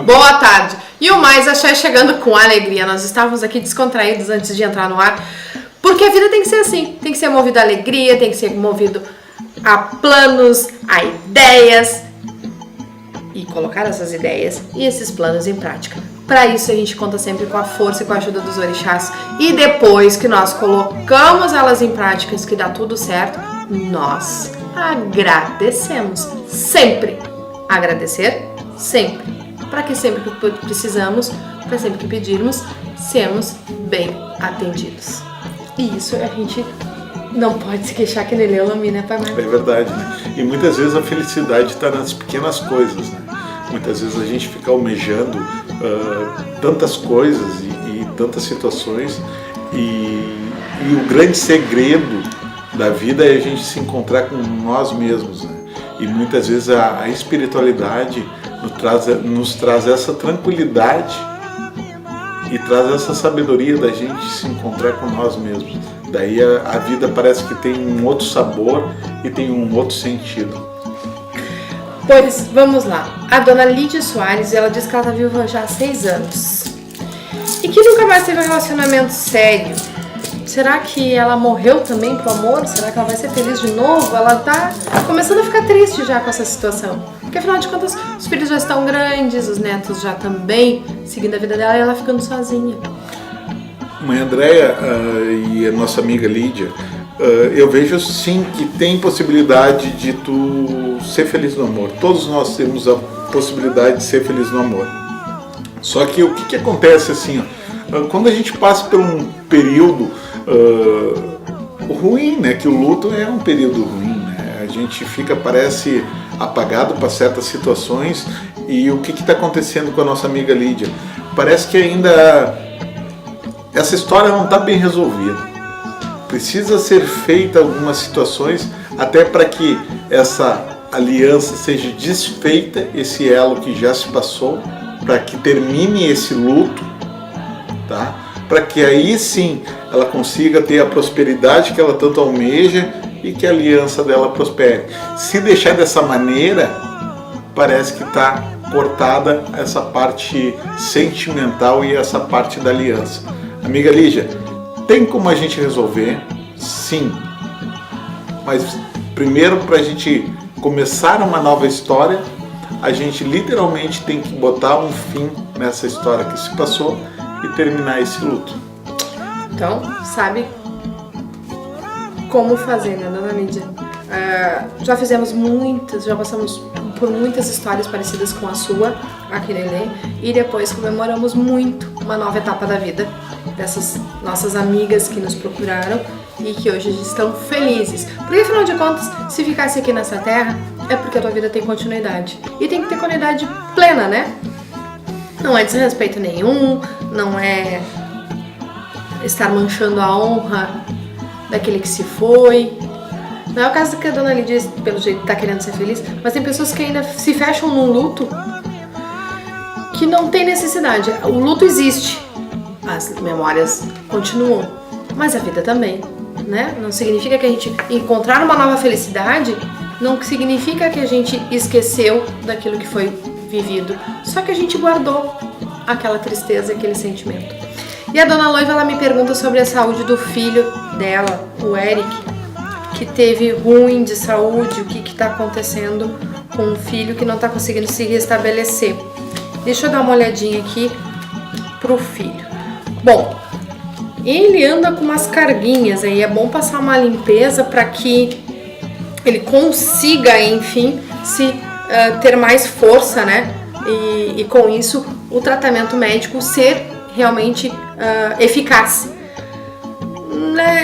Boa tarde. E o Mais Axé chegando com alegria. Nós estávamos aqui descontraídos antes de entrar no ar, porque a vida tem que ser assim. Tem que ser movido a alegria, tem que ser movido a planos, a ideias. E colocar essas ideias e esses planos em prática. Para isso a gente conta sempre com a força e com a ajuda dos orixás. E depois que nós colocamos elas em práticas, que dá tudo certo, nós agradecemos. Sempre. Agradecer sempre. Para que sempre que precisamos, para sempre que pedirmos, sermos bem atendidos. E isso a gente não pode se queixar que nem Leomi, né, Pai Marcos? É verdade, né? E muitas vezes a felicidade está nas pequenas coisas, né? Muitas vezes a gente fica almejando tantas coisas e tantas situações e o grande segredo da vida é a gente se encontrar com nós mesmos, né? E muitas vezes a espiritualidade nos traz essa tranquilidade e traz essa sabedoria da gente se encontrar com nós mesmos. Daí a vida parece que tem um outro sabor e tem um outro sentido. Pois, vamos lá. A dona Lídia Soares, ela diz que ela está viva já há 6 anos. E que nunca mais teve um relacionamento sério. Será que ela morreu também pro amor? Será que ela vai ser feliz de novo? Ela tá começando a ficar triste já com essa situação. Porque afinal de contas, os filhos já estão grandes, os netos já também seguindo a vida dela e ela ficando sozinha. Mãe Andréia e a nossa amiga Lídia, eu vejo sim que tem possibilidade de tu ser feliz no amor. Todos nós temos a possibilidade de ser feliz no amor. Só que o que acontece assim, ó, quando a gente passa por um período ruim, né? Que o luto é um período ruim, né? A gente fica, parece, apagado para certas situações. E o que está acontecendo com a nossa amiga Lídia? Parece que ainda essa história não está bem resolvida. Precisa ser feita algumas situações até para que essa aliança seja desfeita, esse elo que já se passou, para que termine esse luto, tá? Para que aí sim ela consiga ter a prosperidade que ela tanto almeja e que a aliança dela prospere. Se deixar dessa maneira, parece que está cortada essa parte sentimental e essa parte da aliança. Amiga Lígia, tem como a gente resolver? Sim. Mas primeiro, para a gente começar uma nova história, a gente literalmente tem que botar um fim nessa história que se passou e terminar esse luto. Então, sabe como fazer, né, dona Lídia? Já fizemos muitas, já passamos por muitas histórias parecidas com a sua, a Kirelê, e depois comemoramos muito uma nova etapa da vida dessas nossas amigas que nos procuraram e que hoje estão felizes. Porque afinal de contas, se ficasse aqui nessa terra, é porque a tua vida tem continuidade. E tem que ter continuidade plena, né? Não é desrespeito nenhum, não é estar manchando a honra daquele que se foi. Não é o caso que a dona Lídia, pelo jeito, está querendo ser feliz, mas tem pessoas que ainda se fecham num luto que não tem necessidade. O luto existe, as memórias continuam, mas a vida também, né? Não significa que a gente encontrar uma nova felicidade, não significa que a gente esqueceu daquilo que foi vivido, só que a gente guardou aquela tristeza, aquele sentimento. E a dona Loiva, ela me pergunta sobre a saúde do filho dela, o Eric, que teve ruim de saúde, o que está acontecendo com o filho que não está conseguindo se restabelecer. Deixa eu dar uma olhadinha aqui pro filho. Bom, ele anda com umas carguinhas aí, é bom passar uma limpeza para que ele consiga, enfim, ter mais força, né? E com isso o tratamento médico ser realmente eficaz.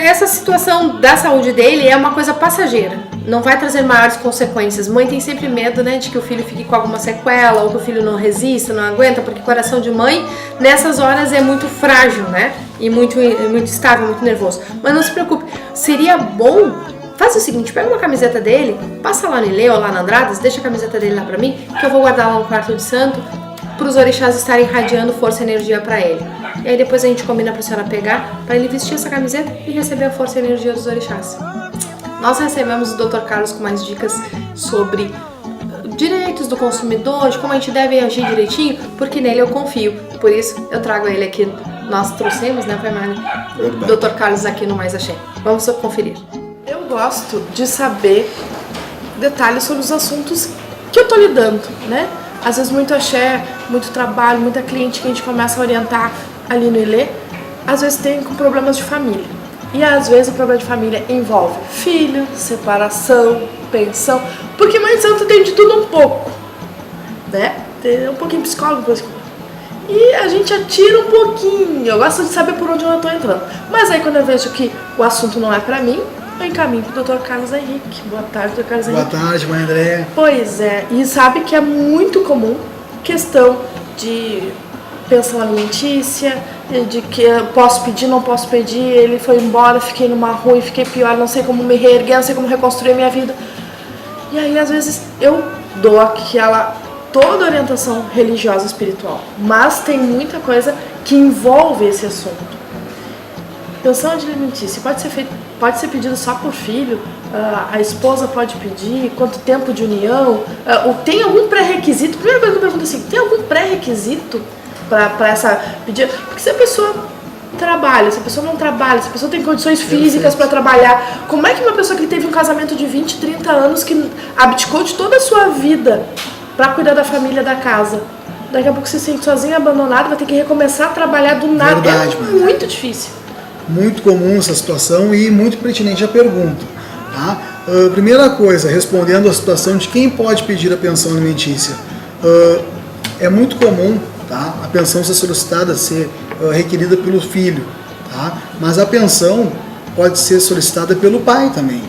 Essa situação da saúde dele é uma coisa passageira, não vai trazer maiores consequências. Mãe tem sempre medo, né, de que o filho fique com alguma sequela ou que o filho não resista, não aguenta, porque o coração de mãe nessas horas é muito frágil, né, e muito instável, muito nervoso. Mas não se preocupe, seria bom, faz o seguinte, pega uma camiseta dele, passa lá no Ilê ou lá na Andradas, deixa a camiseta dele lá pra mim, que eu vou guardar lá no quarto de santo, para os orixás estarem irradiando força e energia para ele. E aí depois a gente combina para a senhora pegar, para ele vestir essa camiseta e receber a força e energia dos orixás. Nós recebemos o Dr. Carlos com mais dicas sobre direitos do consumidor, de como a gente deve agir direitinho, porque nele eu confio. Por isso eu trago ele aqui. Nós trouxemos, né, o Dr. Carlos aqui no Mais Axé. Vamos conferir. Eu gosto de saber detalhes sobre os assuntos que eu tô lidando, né? Às vezes muito axé, muito trabalho, muita cliente que a gente começa a orientar ali no ILE, às vezes tem com problemas de família. E às vezes o problema de família envolve filho, separação, pensão, porque Mãe de Santo tem de tudo um pouco, né? Tem um pouquinho psicólogo, por exemplo. E a gente atira um pouquinho, eu gosto de saber por onde eu estou entrando. Mas aí quando eu vejo que o assunto não é pra mim, eu encaminho pro Dr. Carlos Henrique. Boa tarde, Dr. Carlos Henrique. Boa tarde, mãe Andréia. Pois é, e sabe que é muito comum questão de pensão alimentícia, de que eu posso pedir, não posso pedir, ele foi embora, fiquei numa ruim, fiquei pior, não sei como me reerguer, não sei como reconstruir a minha vida. E aí às vezes eu dou aquela toda orientação religiosa e espiritual, mas tem muita coisa que envolve esse assunto. Pensão alimentícia pode ser pedido só por filho, a esposa pode pedir, quanto tempo de união, tem algum pré-requisito? Primeira coisa que eu pergunto assim, tem algum pré-requisito para essa pedir? Porque se a pessoa trabalha, se a pessoa não trabalha, se a pessoa tem condições físicas para trabalhar, como é que uma pessoa que teve um casamento de 20, 30 anos, que abdicou de toda a sua vida para cuidar da família, da casa, daqui a pouco se sente sozinho, abandonado, vai ter que recomeçar a trabalhar do nada? Verdade, muito difícil. Muito comum essa situação e muito pertinente a pergunta. Tá? Primeira coisa, respondendo a situação de quem pode pedir a pensão alimentícia. É muito comum, tá, a pensão ser solicitada, ser requerida pelo filho, tá? Mas a pensão pode ser solicitada pelo pai também.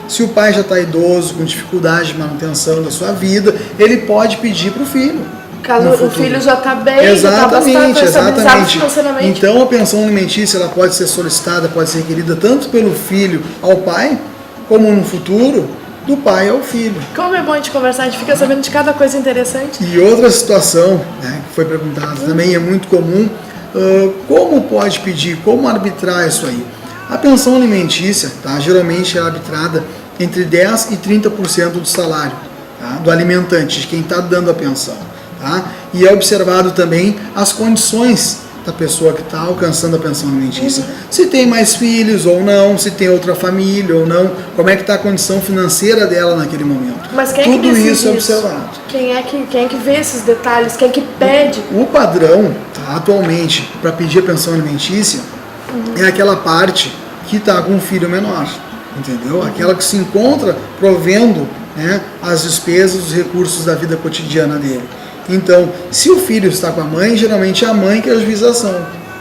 Se o pai já está idoso, com dificuldade de manutenção da sua vida, ele pode pedir para o filho. Caso o filho já está bem, exatamente, já está bastante financeiramente. Então a pensão alimentícia ela pode ser solicitada, pode ser requerida tanto pelo filho ao pai, como no futuro, do pai ao filho. Como é bom a gente conversar, a gente fica sabendo de cada coisa interessante. E outra situação, né, que foi perguntada também, é muito comum, como pode pedir, como arbitrar isso aí? A pensão alimentícia, tá, geralmente é arbitrada entre 10% e 30% do salário, tá, do alimentante, de quem está dando a pensão. Tá? E é observado também as condições da pessoa que está alcançando a pensão alimentícia. Se tem mais filhos ou não, se tem outra família ou não, como é que está a condição financeira dela naquele momento. Mas quem Tudo é que isso é observado. Quem é que vê esses detalhes? Quem é que pede? O padrão, tá, atualmente, para pedir a pensão alimentícia, é aquela parte que está com um filho menor, entendeu? Aquela que se encontra provendo, né, as despesas, os recursos da vida cotidiana dele. Então, se o filho está com a mãe, geralmente é a mãe que é a juização,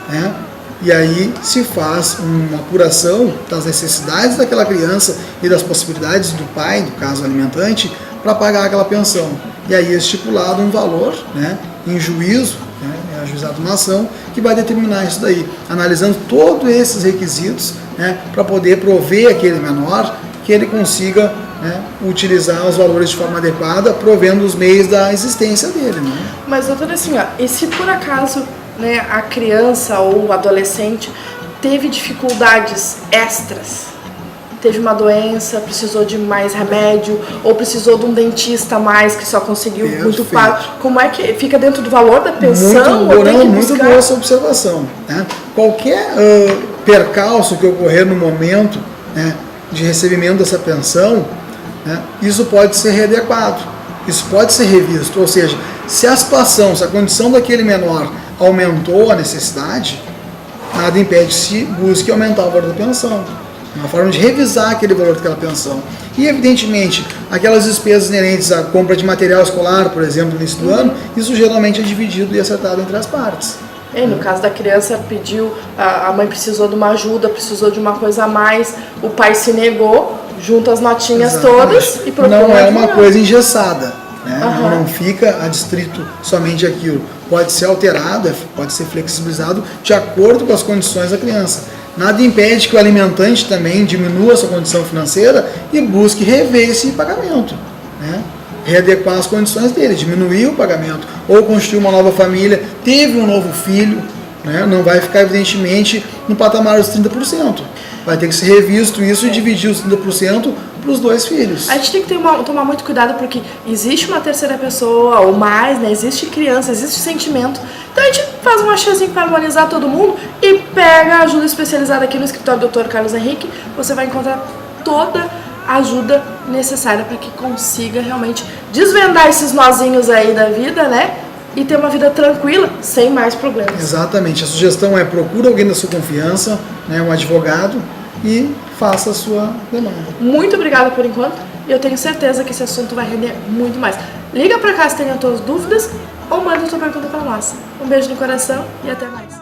né? E aí se faz uma apuração das necessidades daquela criança e das possibilidades do pai, no caso alimentante, para pagar aquela pensão. E aí é estipulado um valor, né, em juízo, né, é ajuizado uma ação que vai determinar isso daí, analisando todos esses requisitos, né, para poder prover aquele menor que ele consiga, né, utilizar os valores de forma adequada, provendo os meios da existência dele. Né? Mas, doutora, assim, ó, e se por acaso, né, a criança ou o adolescente teve dificuldades extras, teve uma doença, precisou de mais remédio, ou precisou de um dentista a mais que só conseguiu muito pago, como é que fica dentro do valor da pensão? Muito boa essa observação. Né? Qualquer percalço que ocorrer no momento, né, de recebimento dessa pensão, né, isso pode ser readequado, isso pode ser revisto, ou seja, se a situação, se a condição daquele menor aumentou a necessidade, nada impede que se busque aumentar o valor da pensão, uma forma de revisar aquele valor daquela pensão. E evidentemente, aquelas despesas inerentes à compra de material escolar, por exemplo, no início do ano, isso geralmente é dividido e acertado entre as partes. No caso da criança, pediu, a mãe precisou de uma ajuda, precisou de uma coisa a mais, o pai se negou, junta as notinhas todas e procura. Não é uma coisa engessada, né? Não fica adstrito somente aquilo. Pode ser alterado, pode ser flexibilizado de acordo com as condições da criança. Nada impede que o alimentante também diminua a sua condição financeira e busque rever esse pagamento, né? Readequar as condições dele, diminuir o pagamento, ou construir uma nova família, teve um novo filho, né? Não vai ficar evidentemente no patamar dos 30%. vai ter que ser revisto isso e dividir os 30% para os 2 filhos. A gente tem que tomar muito cuidado porque existe uma terceira pessoa ou mais, né? Existe criança, existe sentimento. Então a gente faz uma chazinha para harmonizar todo mundo e pega a ajuda especializada aqui no escritório do Dr. Carlos Henrique. Você vai encontrar toda a ajuda necessária para que consiga realmente desvendar esses nozinhos aí da vida, né? E ter uma vida tranquila, sem mais problemas. Exatamente. A sugestão é procura alguém da sua confiança, né, um advogado, e faça a sua demanda. Muito obrigada por enquanto. E eu tenho certeza que esse assunto vai render muito mais. Liga pra cá se tem as tuas dúvidas ou manda a tua pergunta pra nós. Um beijo no coração e até mais.